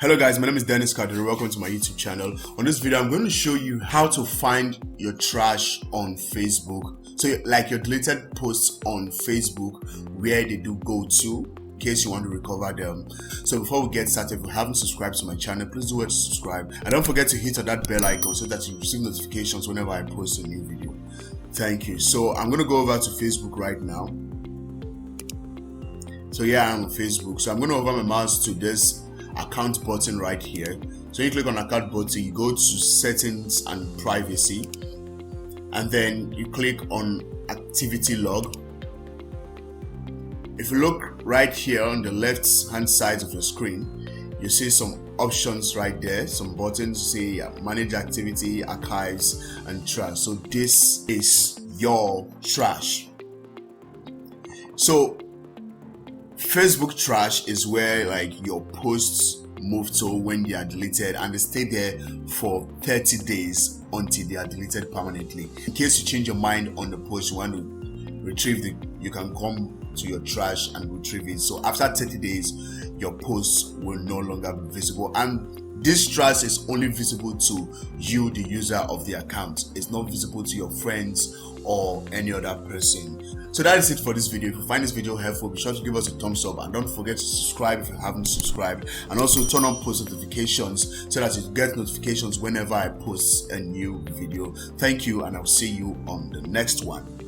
Hello guys, my name is Dennis Carter. Welcome to my YouTube channel. On this video, I'm going to show you how to find your trash on Facebook. So like your deleted posts on Facebook, where they do go to, in case you want to recover them. So before we get started, if you haven't subscribed to my channel, please do subscribe. And don't forget to hit on that bell icon so that you receive notifications whenever I post a new video. Thank you. So I'm going to go over to Facebook right now. So yeah, I'm on Facebook. So I'm going to over my mouse to this account button right here. So you click on account button, you go to settings and privacy, and then you click on activity log. If you look right here on the left hand side of your screen, you see some options right there, some buttons say manage activity, archives, and trash. So this is your trash. So Facebook trash is where like your posts move to when they are deleted, and they stay there for 30 days until they are deleted permanently. In case you change your mind on the post, you want to retrieve you can come to your trash and retrieve it. So after 30 days, your posts will no longer be visible, and this trash is only visible to you, the user of the account. It's not visible to your friends or any other person. So that is it for this video. If you find this video helpful, be sure to give us a thumbs up, and don't forget to subscribe if you haven't subscribed, and also turn on post notifications so that you get notifications whenever I post a new video. Thank you, and I'll see you on the next one.